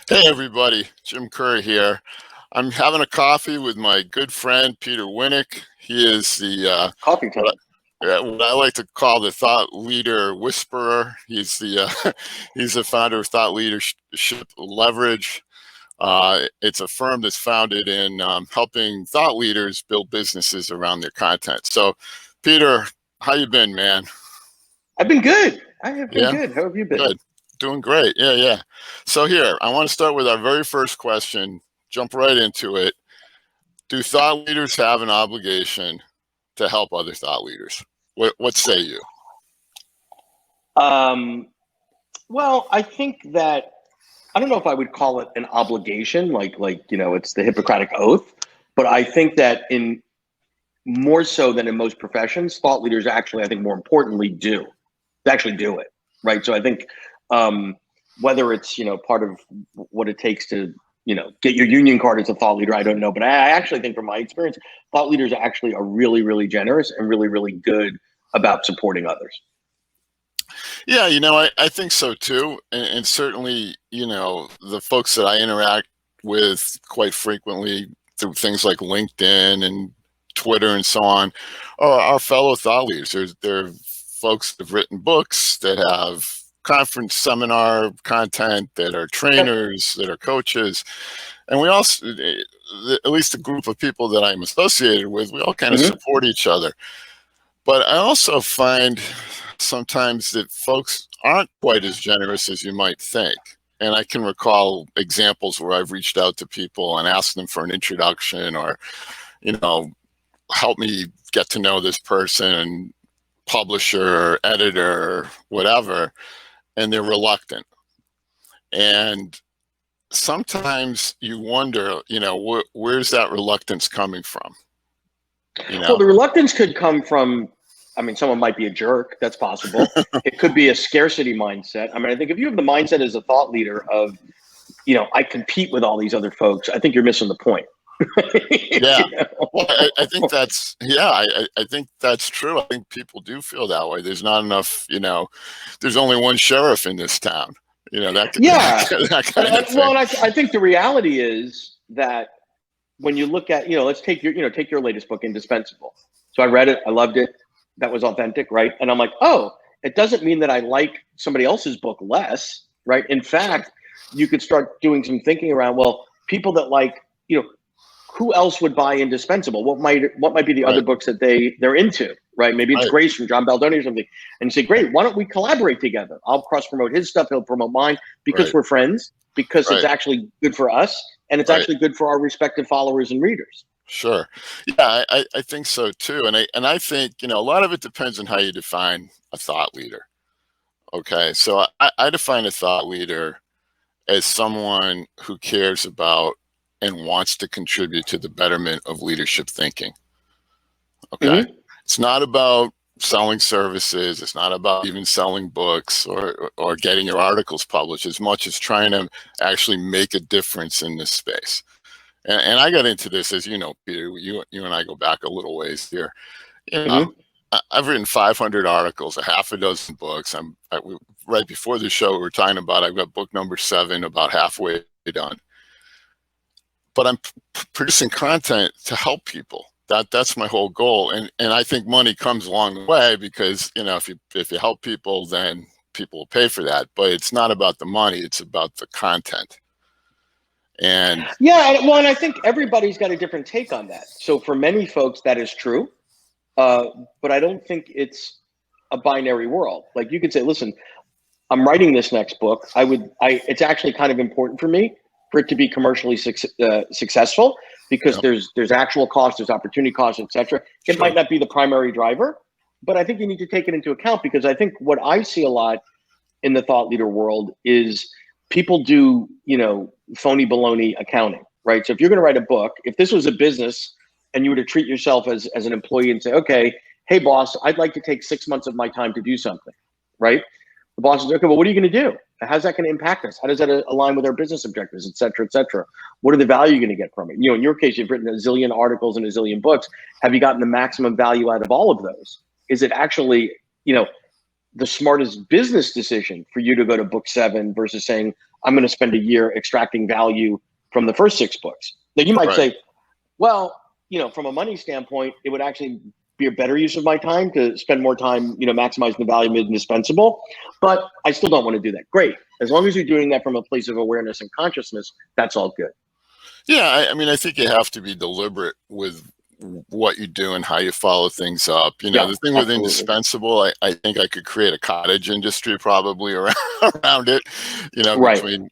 Hey everybody, Jim Kerr here. I'm having a coffee with my good friend Peter Winick. He is the Coffee time. what I like to call the thought leader whisperer. He's the he's the founder of Thought Leadership Leverage. It's a firm that's founded in helping thought leaders build businesses around their content. So, Peter, how you been, man? I've been good. I have been good. How have you been? Good. Doing great. Yeah. So here, I want to start with our very first question, jump right into it. Do thought leaders have an obligation to help other thought leaders? What say you? Well, I think that, I don't know if I would call it an obligation, like it's the Hippocratic Oath, but I think that in more so than in most professions, thought leaders actually, I think more importantly, they actually do it, right? So I think whether it's, part of what it takes to, get your union card as a thought leader, I don't know. But I actually think from my experience, thought leaders actually are really, really generous and really, really good about supporting others. Yeah, I think so too. And certainly, the folks that I interact with quite frequently through things like LinkedIn and Twitter and so on are fellow thought leaders. They're folks that have written books, that have conference seminar content, that are trainers, that are coaches. And we also, at least the group of people that I'm associated with, we all kind of support each other. But I also find sometimes that folks aren't quite as generous as you might think. And I can recall examples where I've reached out to people and asked them for an introduction or, help me get to know this person, publisher, editor, whatever, and they're reluctant. And sometimes you wonder, where's that reluctance coming from? Well, the reluctance could come from, someone might be a jerk. That's possible. It could be a scarcity mindset. I think if you have the mindset as a thought leader of, I compete with all these other folks, I think you're missing the point. Yeah. Well, I think that's, I think that's true. I think people do feel that way. There's not enough, there's only one sheriff in this town, that kind of thing. Well, and I think the reality is that when you look at, let's take your latest book, Indispensable. So I read it. I loved it. That was authentic. Right. And I'm like, oh, it doesn't mean that I like somebody else's book less. Right. In fact, you could start doing some thinking around, well, people that like, who else would buy Indispensable? What might be the other books that they're into, right? Maybe it's Grace from John Baldoni or something. And you say, great, why don't we collaborate together? I'll cross-promote his stuff, he'll promote mine, because we're friends, because it's actually good for us, and it's actually good for our respective followers and readers. Sure. Yeah, I think so too. And I think, a lot of it depends on how you define a thought leader. Okay, so I define a thought leader as someone who cares about and wants to contribute to the betterment of leadership thinking. Okay. It's not about selling services. It's not about even selling books or getting your articles published as much as trying to actually make a difference in this space. And I got into this, as you know, Peter, you and I go back a little ways here. I've written 500 articles, a half a dozen books. Right before the show, we were talking about, I've got book number 7, about halfway done. But I'm producing content to help people. That's my whole goal. And I think money comes along the way because, if you help people, then people will pay for that. But it's not about the money, it's about the content. And and I think everybody's got a different take on that. So for many folks, that is true. But I don't think it's a binary world. Like you could say, listen, I'm writing this next book. It's actually kind of important for me for it to be commercially successful, because there's actual cost, there's opportunity cost, etc. It might not be the primary driver, but I think you need to take it into account, because I think what I see a lot in the thought leader world is people do, phony baloney accounting, right? So if you're going to write a book, if this was a business and you were to treat yourself as an employee and say, okay, hey boss, I'd like to take 6 months of my time to do something, right? The boss is okay, well, what are you going to do? How's that going to impact us? How does that align with our business objectives, et cetera, et cetera? What are the value you're going to get from it? In your case, you've written a zillion articles and a zillion books. Have you gotten the maximum value out of all of those? Is it actually, the smartest business decision for you to go to book 7 versus saying, I'm going to spend a year extracting value from the first 6 books? Now you might say, well, from a money standpoint, it would actually be a better use of my time to spend more time, maximizing the value of Indispensable, but I still don't want to do that. Great. As long as you're doing that from a place of awareness and consciousness, that's all good. Yeah. I think you have to be deliberate with what you do and how you follow things up. The thing with absolutely. Indispensable, I think I could create a cottage industry probably around it, Right. between,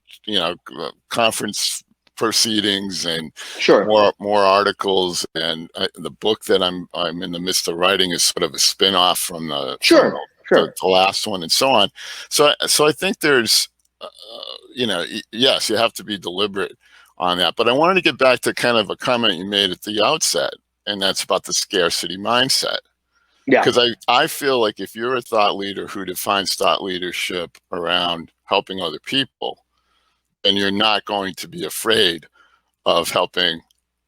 conference proceedings and Sure. more articles, and the book that I'm in the midst of writing is sort of a spin-off from the the last one, and so on. So I think there's yes, you have to be deliberate on that. But I wanted to get back to kind of a comment you made at the outset, and that's about the scarcity mindset. Yeah. Because I feel like if you're a thought leader who defines thought leadership around helping other people, then you're not going to be afraid of helping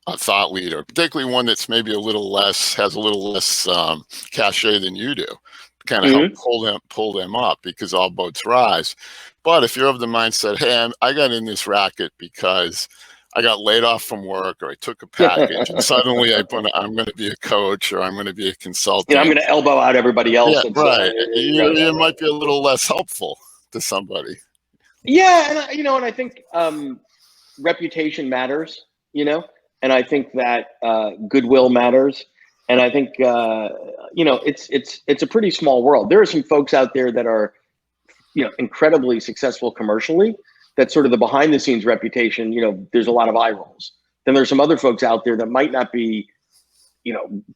a thought leader, particularly one that's maybe has a little less cachet than you do, to kind of help pull them up, because all boats rise. But if you're of the mindset, hey, I got in this racket because I got laid off from work, or I took a package, and suddenly I'm going to be a coach, or I'm going to be a consultant. I'm going to elbow out everybody else. Yeah, right. You might be a little less helpful to somebody. Yeah, and I think reputation matters, and I think that goodwill matters, and I think it's a pretty small world. There are some folks out there that are incredibly successful commercially. That's sort of the behind the scenes reputation. There's a lot of eye rolls. Then there's some other folks out there that might not be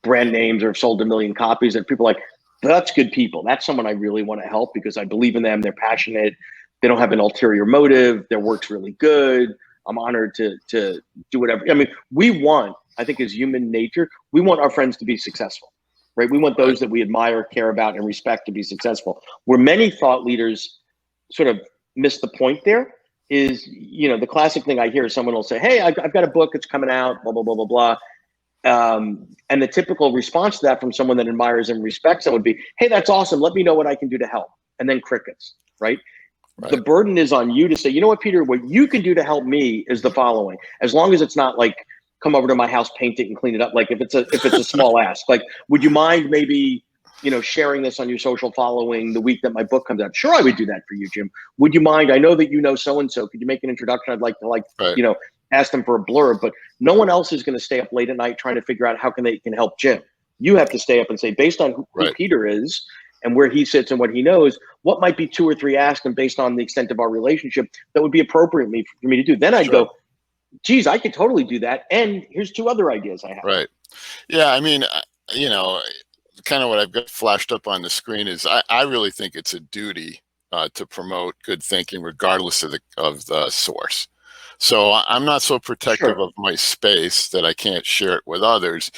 brand names or have sold 1 million copies, that people are like, that's good people. That's someone I really want to help because I believe in them. They're passionate. They don't have an ulterior motive. Their work's really good. I'm honored to do whatever. I mean, I think as human nature, we want our friends to be successful, right? We want those that we admire, care about, and respect to be successful. Where many thought leaders sort of miss the point there is, the classic thing I hear is someone will say, hey, I've got a book, it's coming out, blah, blah, blah, blah, blah. And the typical response to that from someone that admires and respects them would be, hey, that's awesome. Let me know what I can do to help. And then crickets, right? The burden is on you to say, you know what, Peter, what you can do to help me is the following. As long as it's not like, come over to my house, paint it and clean it up. Like if it's a small ask, like, would you mind maybe, sharing this on your social following the week that my book comes out? Sure, I would do that for you, Jim. Would you mind? I know that so-and-so. Could you make an introduction? I'd like to ask them for a blurb, but no one else is going to stay up late at night trying to figure out how they can help Jim. You have to stay up and say, based on who Peter is and where he sits and what he knows, what might be 2 or 3 asks, and based on the extent of our relationship, that would be appropriate for me to do. Then I'd go, geez, I could totally do that. And here's 2 other ideas I have. Right. Yeah. I mean, kind of what I've got flashed up on the screen is I really think it's a duty to promote good thinking regardless of the source. So I'm not so protective of my space that I can't share it with others.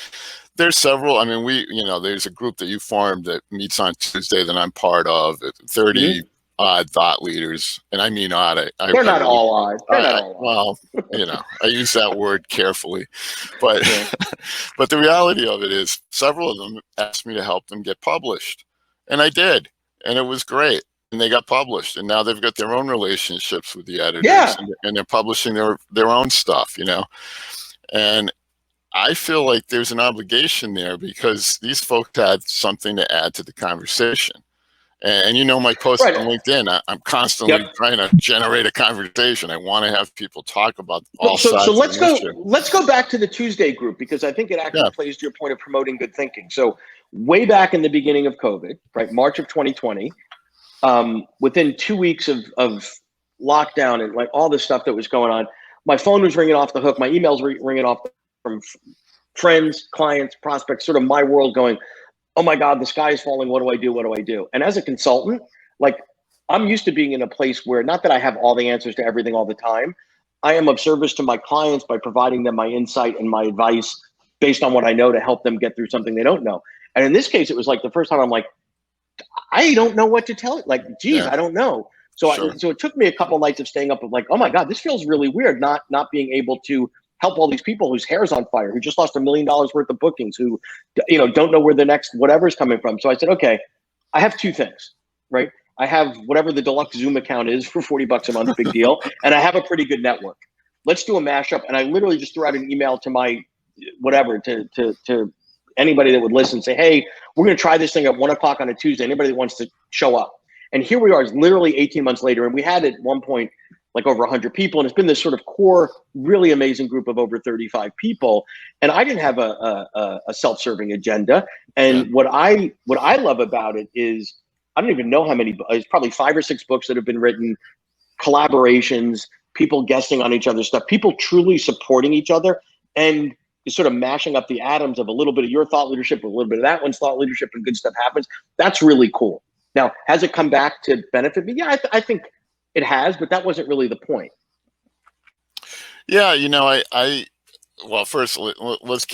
There's several. I mean, there's a group that you formed that meets on Tuesday that I'm part of. 30 odd thought leaders, and I mean odd. They're not all odd. Well, I use that word carefully, but but the reality of it is, several of them asked me to help them get published, and I did, and it was great. And they got published, and now they've got their own relationships with the editors, and they're publishing their own stuff, and I feel like there's an obligation there because these folks had something to add to the conversation. And my post on LinkedIn, I'm constantly trying to generate a conversation. I want to have people talk about all sides. So let's go back to the Tuesday group, because I think it actually plays to your point of promoting good thinking. So way back in the beginning of COVID, right, March of 2020, within 2 weeks of lockdown and like all this stuff that was going on, my phone was ringing off the hook. My emails were ringing off from friends, clients, prospects, sort of my world going, oh my God, the sky is falling. What do I do? What do I do? And as a consultant, like I'm used to being in a place where, not that I have all the answers to everything all the time. I am of service to my clients by providing them my insight and my advice based on what I know to help them get through something they don't know. And in this case, it was like the first time I'm like, I don't know what to tell it. Like, geez, Yeah, I don't know. So, sure. so it took me a couple of nights of staying up of like, oh my God, this feels really weird. Not being able to help all these people whose hair's on fire, who just lost $1 million worth of bookings, who, don't know where the next whatever's coming from. So I said, okay, I have two things, right? I have whatever the deluxe Zoom account is for $40 a month, big deal. And I have a pretty good network. Let's do a mashup. And I literally just threw out an email to my whatever, to anybody that would listen, say, hey, we're going to try this thing at 1 o'clock on a Tuesday. Anybody that wants to show up. And here we are, it's literally 18 months later. And we had at one point like over 100 people. And it's been this sort of core, really amazing group of over 35 people. And I didn't have a self-serving agenda. And what I love about it is, I don't even know how many, it's probably 5 or 6 books that have been written, collaborations, people guesting on each other's stuff, people truly supporting each other, and sort of mashing up the atoms of a little bit of your thought leadership, a little bit of that one's thought leadership, and good stuff happens. That's really cool. Now, has it come back to benefit me? Yeah, I think it has, but that wasn't really the point. Yeah, well, first let's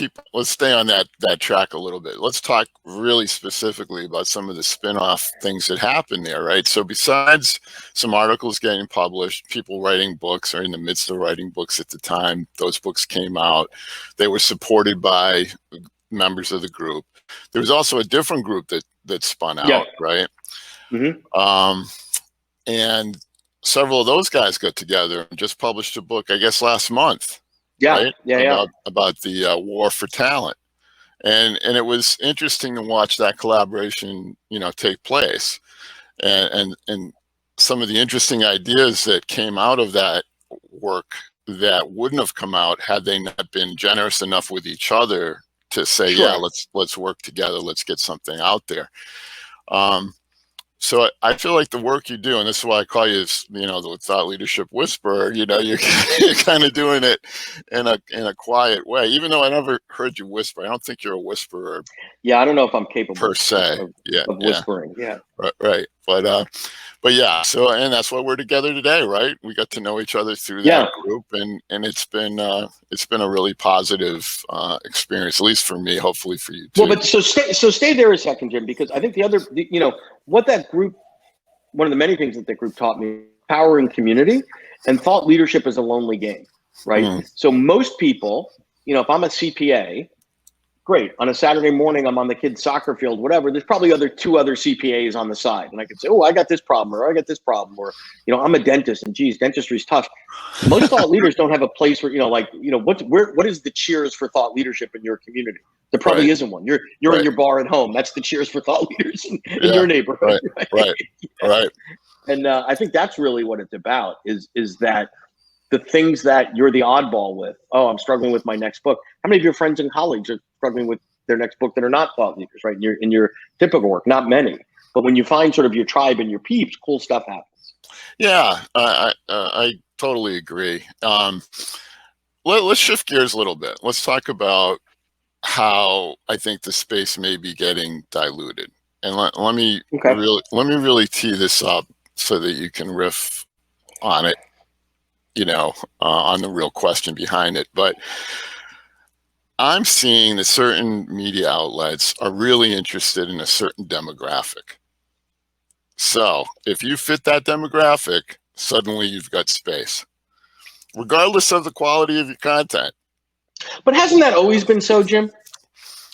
stay on that track a little bit. Let's talk really specifically about some of the spin-off things that happen there, right? So besides some articles getting published, people writing books or in the midst of writing books at the time those books came out, they were supported by members of the group. There was also a different group that spun out, right? Mm-hmm. And several of those guys got together and just published a book, I guess last month. Right? About the war for talent, and it was interesting to watch that collaboration, take place, and some of the interesting ideas that came out of that work that wouldn't have come out had they not been generous enough with each other to say, yeah, let's work together, let's get something out there. So I feel like the work you do, and this is why I call you, the thought leadership whisperer. You're kind of doing it in a quiet way. Even though I never heard you whisper, I don't think you're a whisperer. Yeah, I don't know if I'm capable per se. of whispering. Yeah, right. But yeah. So, and that's why we're together today, right? We got to know each other through that group, and it's been a really positive experience, at least for me. Hopefully for you too. Well, but so stay there a second, Jim, because I think what that group, one of the many things that group taught me, power in community, and thought leadership is a lonely game, right? So most people, if I'm a CPA, great. On a Saturday morning, I'm on the kids' soccer field, whatever. There's probably two other CPAs on the side. And I could say, oh, I got this problem, or I got this problem, or, I'm a dentist, and geez, dentistry's tough. Most thought leaders don't have a place where, what is the cheers for thought leadership in your community? There probably isn't one. You're in your bar at home. That's the cheers for thought leaders in your neighborhood. Right. And I think that's really what it's about, is that the things that you're the oddball with. Oh, I'm struggling with my next book. How many of your friends and colleagues are struggling with their next book that are not thought leaders, right? In your typical work, not many. But when you find sort of your tribe and your peeps, cool stuff happens. Yeah, I totally agree. Let's shift gears a little bit. Let's talk about how I think the space may be getting diluted. And let me really tee this up so that you can riff on it, on the real question behind it. But I'm seeing that certain media outlets are really interested in a certain demographic. So if you fit that demographic, suddenly you've got space, regardless of the quality of your content. But hasn't that always been so, Jim?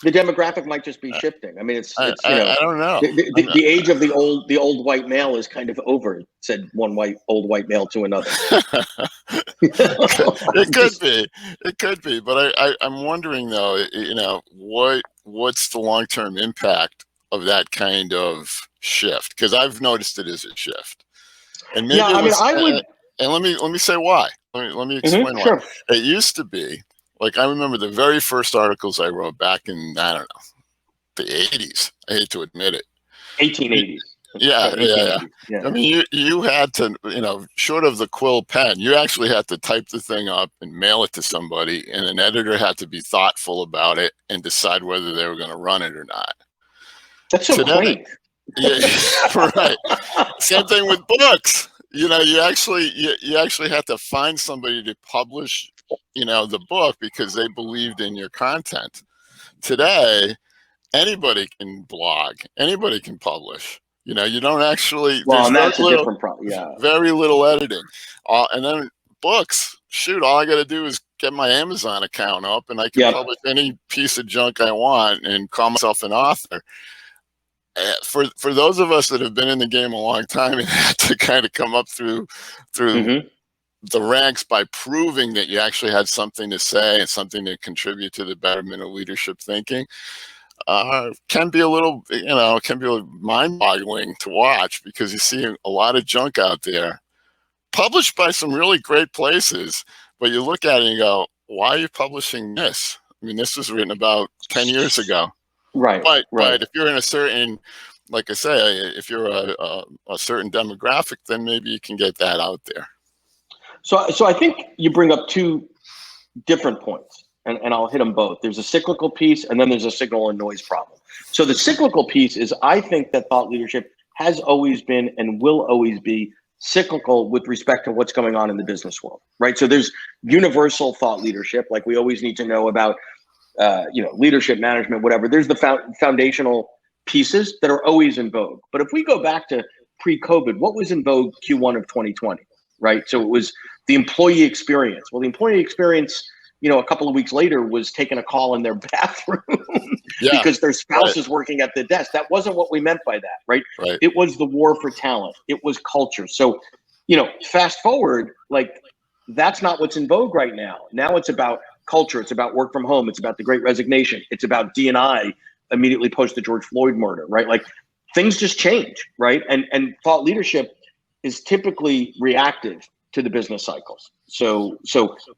The demographic might just be shifting. I mean, I don't know. The age of the old white male is kind of over, said one old white male to another. It could be. But I'm wondering though, what's the long-term impact of that kind of shift? Because I've noticed it as a shift. And maybe and let me say why. Let me explain why. Sure. It used to be, like, I remember the very first articles I wrote back in, I don't know, the 80s. I hate to admit it. 1880s. Yeah. I mean, you had to, short of the quill pen, you actually had to type the thing up and mail it to somebody, and an editor had to be thoughtful about it and decide whether they were going to run it or not. That's so quaint. Yeah, right. Same thing with books. You actually have to find somebody to publish, the book because they believed in your content. Today, anybody can blog, anybody can publish. You don't actually. Well, There's and that's a different problem. Yeah. very little editing, and then books. Shoot, all I got to do is get my Amazon account up, and I can Yep. publish any piece of junk I want and call myself an author. For those of us that have been in the game a long time and had to kind of come up through Mm-hmm. the ranks by proving that you actually had something to say and something to contribute to the betterment of leadership thinking, can be a little, can be mind-boggling to watch because you see a lot of junk out there published by some really great places, but you look at it and you go, why are you publishing this? I mean, this was written about 10 years ago. Right. But if you're in a certain, like I say, if you're a certain demographic, then maybe you can get that out there. So I think you bring up two different points, and I'll hit them both. There's a cyclical piece, and then there's a signal and noise problem. So the cyclical piece is I think that thought leadership has always been and will always be cyclical with respect to what's going on in the business world, right? So there's universal thought leadership, like we always need to know about leadership management, whatever. There's the foundational pieces that are always in vogue. But if we go back to pre-COVID, what was in vogue Q1 of 2020, right? So it was the employee experience. Well, the employee experience, a couple of weeks later was taking a call in their bathroom because their spouse is working at the desk. That wasn't what we meant by that, right? It was the war for talent. It was culture. So, fast forward, like that's not what's in vogue right now. Now it's about culture. It's about work from home. It's about the Great Resignation. It's about D&I immediately post the George Floyd murder, right? Like things just change, right? And thought leadership is typically reactive to the business cycles. So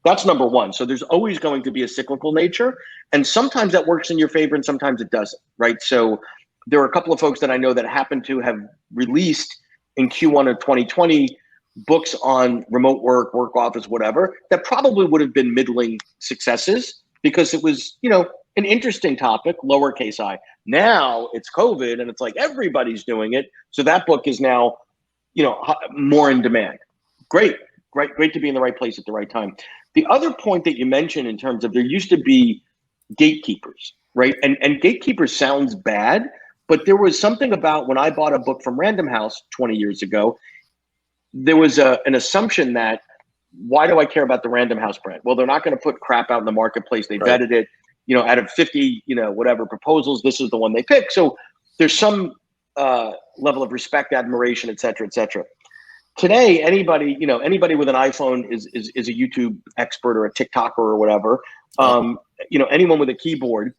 that's number one. So there's always going to be a cyclical nature, and sometimes that works in your favor and sometimes it doesn't, right? So there are a couple of folks that I know that happen to have released in Q1 of 2020 books on remote work office, whatever, that probably would have been middling successes because it was, an interesting topic, lowercase I. Now it's COVID and it's like everybody's doing it. So that book is now, more in demand. Great to be in the right place at the right time. The other point that you mentioned in terms of there used to be gatekeepers, right? And gatekeepers sounds bad, but there was something about when I bought a book from Random House 20 years ago, there was an assumption that why do I care about the Random House brand? Well, they're not going to put crap out in the marketplace. They vetted it, out of 50, whatever proposals, this is the one they pick. So there's some level of respect, admiration, et cetera, et cetera. Today, anybody with an iPhone is a YouTube expert or a TikToker or whatever. Anyone with a keyboard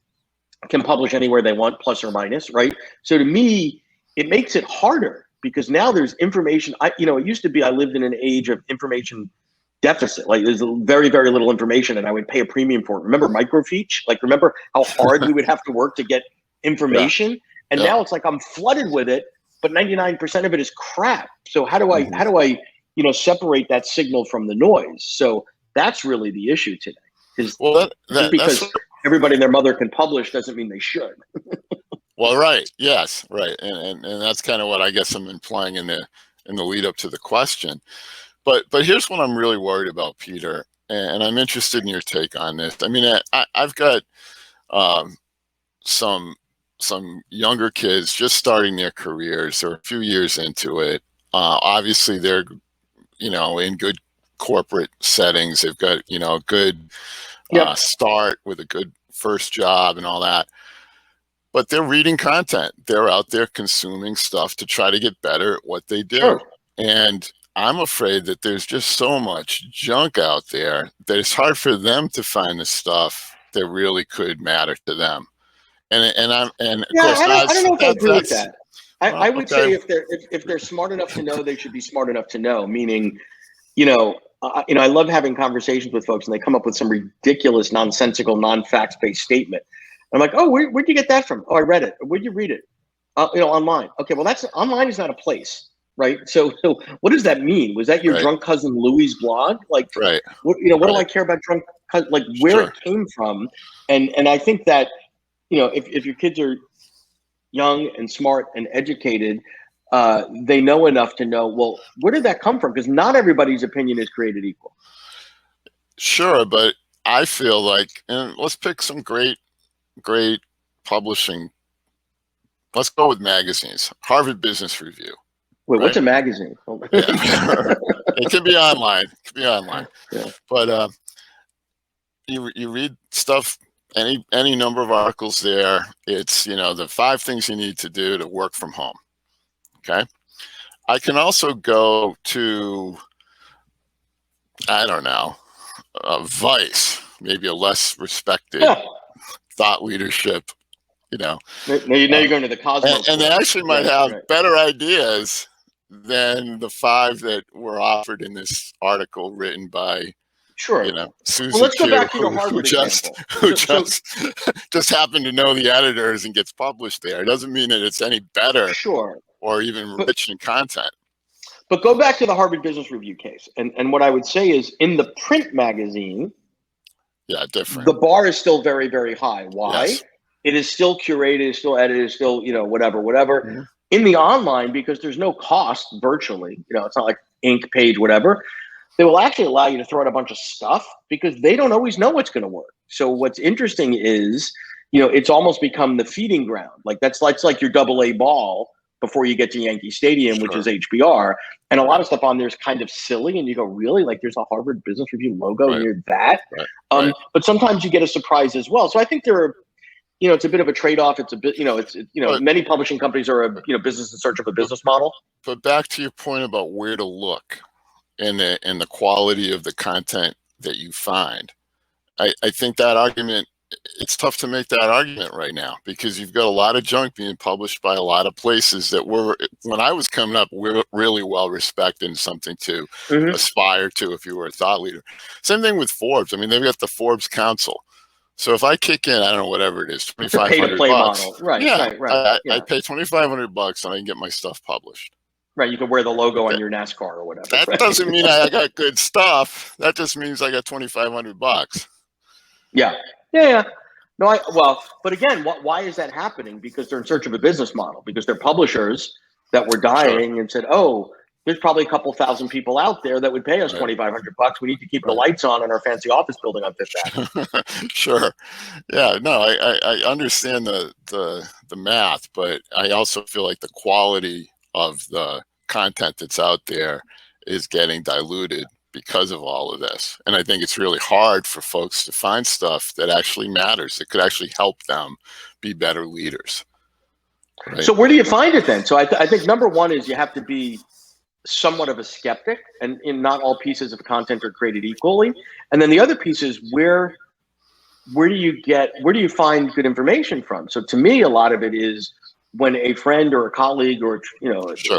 can publish anywhere they want, plus or minus, right? So to me, it makes it harder because now there's information. It used to be I lived in an age of information deficit. Like there's very, very little information and I would pay a premium for it. Remember microfiche? Like remember how hard we would have to work to get information? Yeah. And now it's like I'm flooded with it, but 99% of it is crap. So how do I separate that signal from the noise? So that's really the issue today. Because everybody and their mother can publish doesn't mean they should. Well, right. Yes. Right. And that's kind of what I guess I'm implying in the lead up to the question. But here's what I'm really worried about, Peter, and I'm interested in your take on this. I mean, I've got some younger kids just starting their careers. They're a few years into it. Obviously, they're in good corporate settings. They've got a good start with a good first job and all that. But they're reading content. They're out there consuming stuff to try to get better at what they do. Sure. And I'm afraid that there's just so much junk out there that it's hard for them to find the stuff that really could matter to them. And of course, I don't know if I agree with that. I would say okay. if they're smart enough to know, they should be smart enough to know. Meaning, I love having conversations with folks, and they come up with some ridiculous, nonsensical, non-facts based statement. I'm like, oh, where'd you get that from? Oh, I read it. Where'd you read it? Online. Okay, well, that's online is not a place, right? So what does that mean? Was that your drunk cousin Louie's blog? Like, what do I care about drunk cousin? Like, where it came from? And I think that, if your kids are young and smart and educated, they know enough to know, well, where did that come from? Because not everybody's opinion is created equal. Sure, but I feel like, and let's pick some great publishing. Let's go with magazines. Harvard Business Review. Wait, right? What's a magazine? Yeah. It can be online. Yeah. But you read stuff, any number of articles there. It's, the 5 things you need to do to work from home. Okay. I can also go to, I don't know, Vice, maybe a less respected thought leadership. Now you're going to the Cosmos, and they actually might have right. better ideas than the 5 that were offered in this article written by, sure, Susie well, let's Q, go back to your Harvard example. who just happened to know the editors and gets published there. It doesn't mean that it's any better, sure, or even rich in content. But go back to the Harvard Business Review case, and what I would say is, in the print magazine, different. The bar is still very, very high. Why? Yes. It is still curated, it's still edited, it's still, whatever. Mm-hmm. In the online, because there's no cost virtually, it's not like ink page, whatever, they will actually allow you to throw out a bunch of stuff because they don't always know what's going to work. So what's interesting is, it's almost become the feeding ground. Like that's like your AA ball before you get to Yankee Stadium, Sure. which is HBR. And a lot of stuff on there is kind of silly. And you go, really? Like there's a Harvard Business Review logo near that? Right. But sometimes you get a surprise as well. So I think there are, it's a bit of a trade-off. It's a bit, many publishing companies are business in search of a business model. But back to your point about where to look and the quality of the content that you find, I think that argument, it's tough to make that argument right now because you've got a lot of junk being published by a lot of places that were, when I was coming up, were really well respected and something to aspire to if you were a thought leader. Same thing with Forbes. I mean, they've got the Forbes Council. So if I kick in, I don't know, whatever it is, $2,500, pay-to-play model. Right. I pay $2,500 and I can get my stuff published. Right, you can wear the logo on your NASCAR or whatever. That doesn't mean I got good stuff. That just means I got $2,500. Yeah. No, but again, why is that happening? Because they're in search of a business model. Because they're publishers that were dying and said, "Oh, there's probably a couple thousand people out there that would pay us $2,500. We need to keep the lights on in our fancy office building on Fifth Avenue." Sure. Yeah. No, I understand the math, but I also feel like the quality of the content that's out there is getting diluted because of all of this. And I think it's really hard for folks to find stuff that actually matters, that could actually help them be better leaders. Right? So where do you find it then? So I think number one is you have to be somewhat of a skeptic, and not all pieces of content are created equally. And then the other piece is where do you find good information from? So to me, a lot of it is when a friend or a colleague or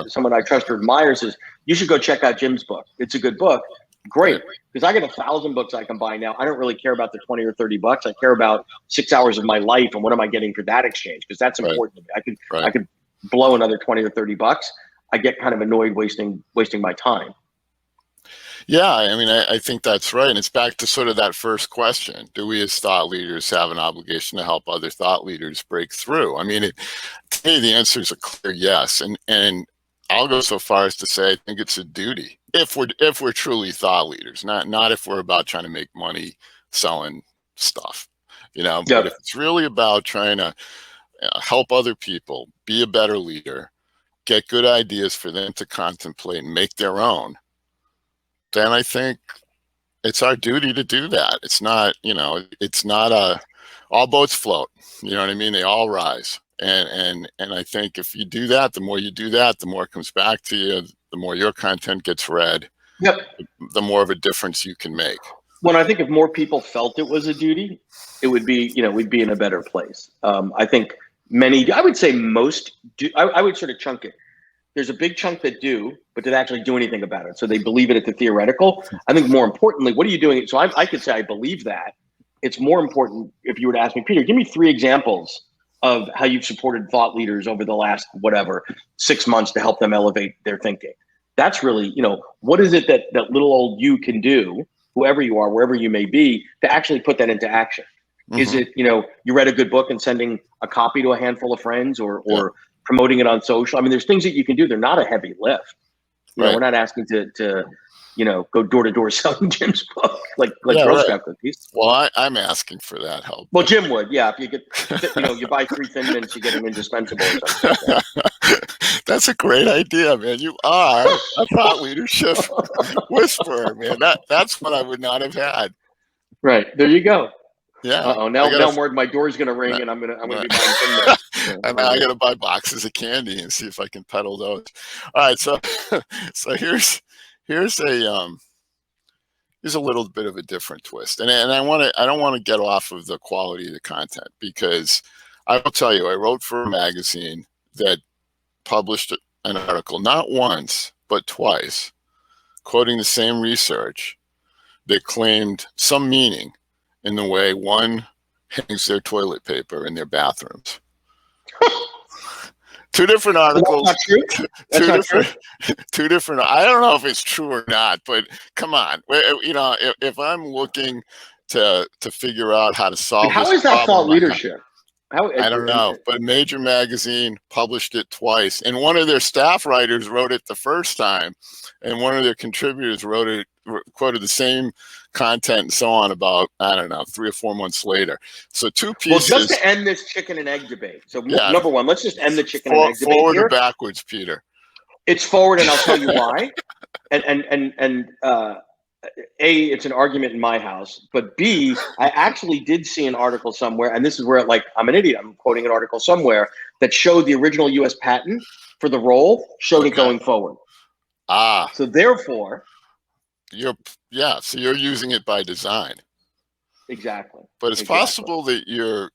someone I trust or admire says, "You should go check out Jim's book. It's a good book." Great, because I got 1,000 books I can buy now. I don't really care about the 20 or 30 bucks. I care about 6 hours of my life and what am I getting for that exchange, because that's important to me. I could blow another 20 or 30 bucks. I get kind of annoyed wasting my time. Yeah, I mean, I think that's right. And it's back to sort of that first question. Do we as thought leaders have an obligation to help other thought leaders break through? I mean, to me, the answer is a clear yes. And I'll go so far as to say I think it's a duty if we're truly thought leaders, not if we're about trying to make money selling stuff, But if it's really about trying to help other people be a better leader, get good ideas for them to contemplate and make their own, then I think it's our duty to do that. It's not, it's not all boats float. You know what I mean? They all rise. And I think if you do that, the more you do that, the more it comes back to you, the more your content gets read, the more of a difference you can make. Well, I think if more people felt it was a duty, it would be, we'd be in a better place. I think I would say most do. I would sort of chunk it. There's a big chunk that do, but did actually do anything about it. So they believe it at the theoretical. I think more importantly, what are you doing? So I could say I believe that. It's more important if you were to ask me, Peter, give me 3 examples of how you've supported thought leaders over the last, 6 months to help them elevate their thinking. That's really, what is it that little old you can do, whoever you are, wherever you may be, to actually put that into action? Is it, you read a good book and sending a copy to a handful of friends, or promoting it on social? I mean, there's things that you can do. They're not a heavy lift. Right. We're not asking to go door to door selling Jim's book like Girl Scout cookies. Well, I'm asking for that help. Well, Jim would, yeah. If you get, you buy 3 Thin Mints, you get an Indispensable or something. That's a great idea, man. You are a thought leadership whisperer, man. That's what I would not have had. Right, there you go. Yeah. Now I'm worried my door's gonna ring, and I'm gonna be buying Thin Mints. And I gotta buy boxes of candy and see if I can peddle those. All right, so here's a little bit of a different twist, and I don't want to get off of the quality of the content, because I will tell you, I wrote for a magazine that published an article not once but twice, quoting the same research that claimed some meaning in the way one hangs their toilet paper in their bathrooms. 2 different articles. That's not true. Two different. I don't know if it's true or not, but come on. If I'm looking to figure out how to solve how this is that problem, thought leadership? I don't know, but a major magazine published it twice, and one of their staff writers wrote it the first time, and one of their contributors quoted the same content and so on about, I don't know, 3 or 4 months later. So 2 pieces. Well, just to end this chicken and egg debate. So number one, let's just end the chicken and egg debate forward here. Or backwards, Peter? It's forward, and I'll tell you why. And A, it's an argument in my house, but B, I actually did see an article somewhere, and this is where, I'm an idiot. I'm quoting an article somewhere that showed the original U.S. patent for the role, showed it going forward. So therefore, so you're using it by design. Exactly. But it's possible that your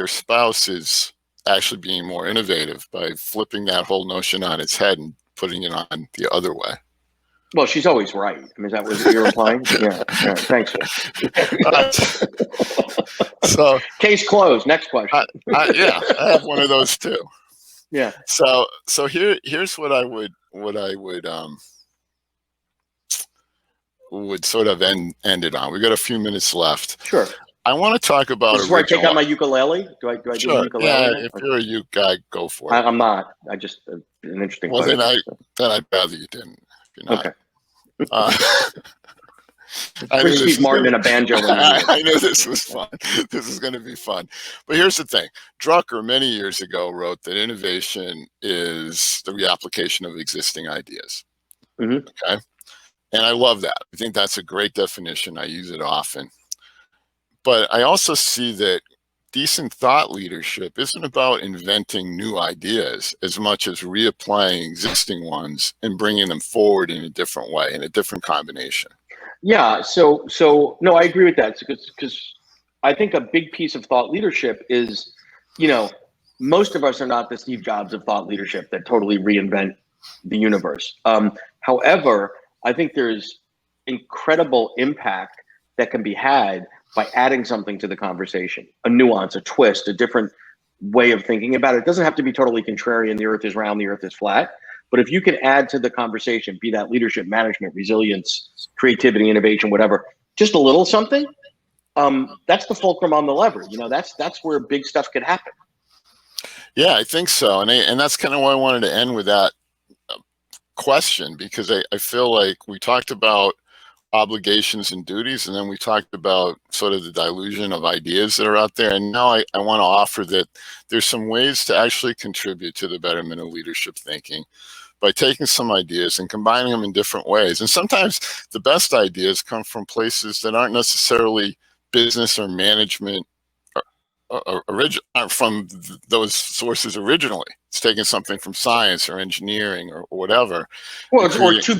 spouse is actually being more innovative by flipping that whole notion on its head and putting it on the other way. Well, she's always right. I mean, is that what you're implying? Yeah. Thanks. So case closed. Next question. I have one of those too. Yeah. So here's what I would sort of end it on. We got a few minutes left. Sure. I want to talk about. This is where I take out my ukulele. Do I do the ukulele? Yeah, if you're a uke guy, go for it. I'm not. I just an interesting. Well, then I'd rather you didn't. If you're not. Okay. Steve Martin in a banjo. I knew this was fun. This is going to be fun. But here's the thing. Drucker many years ago wrote that innovation is the reapplication of existing ideas. Mm-hmm. Okay. And I love that. I think that's a great definition. I use it often. But I also see that decent thought leadership isn't about inventing new ideas as much as reapplying existing ones and bringing them forward in a different way, in a different combination. Yeah. So no, I agree with that, because I think a big piece of thought leadership is, most of us are not the Steve Jobs of thought leadership that totally reinvent the universe. However, I think there's incredible impact that can be had by adding something to the conversation, a nuance, a twist, a different way of thinking about it. It doesn't have to be totally contrarian. The earth is round, the earth is flat. But if you can add to the conversation, be that leadership, management, resilience, creativity, innovation, whatever, just a little something, that's the fulcrum on the lever. That's where big stuff could happen. Yeah, I think so. And that's kind of why I wanted to end with that question, because I feel like we talked about obligations and duties, and then we talked about sort of the dilution of ideas that are out there. And now I want to offer that there's some ways to actually contribute to the betterment of leadership thinking by taking some ideas and combining them in different ways. And sometimes the best ideas come from places that aren't necessarily business or management from those sources originally. It's taking something from science or engineering or whatever. Well, or 2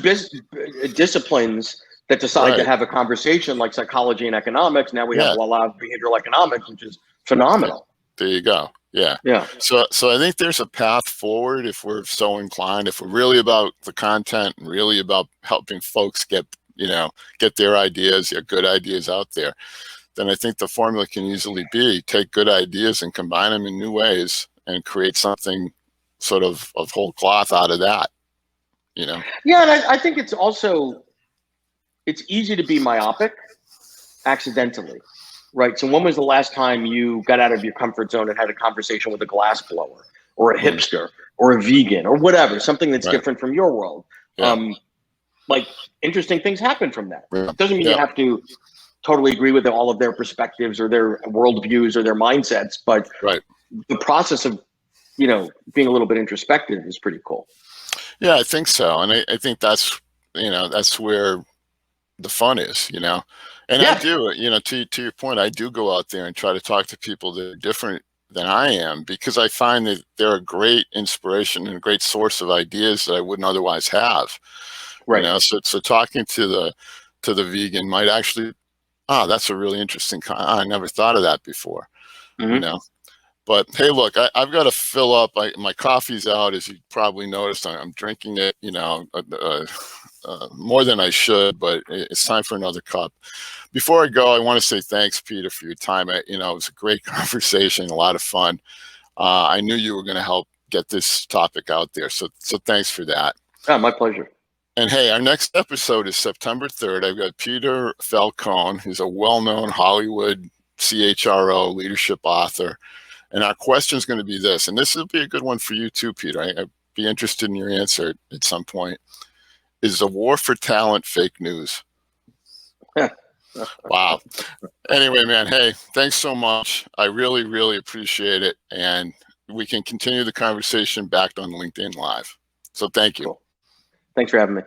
disciplines that decide to have a conversation, like psychology and economics. Now we have a lot of behavioral economics, which is phenomenal. There you go. Yeah. So I think there's a path forward if we're so inclined, if we're really about the content and really about helping folks get their ideas, their good ideas out there. Then I think the formula can easily be take good ideas and combine them in new ways and create something sort of whole cloth out of that, Yeah, and I think it's easy to be myopic accidentally. right? So when was the last time you got out of your comfort zone and had a conversation with a glass blower or a hipster or a vegan or whatever, something that's Right. different from your world? Yeah. Like interesting things happen from that. Yeah. Doesn't mean you have to totally agree with all of their perspectives or their worldviews or their mindsets, but Right. the process of, being a little bit introspective is pretty cool. Yeah, I think so. And I think that's, that's where the fun is, and Yeah. I do, to your point, I do go out there and try to talk to people that are different than I am, because I find that they're a great inspiration and a great source of ideas that I wouldn't otherwise have. Right. So talking to the vegan might actually, that's a really interesting I never thought of that before. Mm-hmm. But hey, look, I've got to fill up. My coffee's out, as you probably noticed. I'm drinking it, more than I should, but it's time for another cup. Before I go, I want to say thanks, Peter, for your time. It was a great conversation, a lot of fun. I knew you were going to help get this topic out there, so thanks for that. Oh, my pleasure. And hey, our next episode is September 3rd. I've got Peter Falcone, who's a well-known Hollywood CHRO leadership author. And our question is going to be this, and this will be a good one for you too, Peter. I'd be interested in your answer at some point. Is the war for talent fake news? Wow. Anyway, man, hey, thanks so much. I really, really appreciate it. And we can continue the conversation back on LinkedIn Live. So thank you. Cool. Thanks for having me.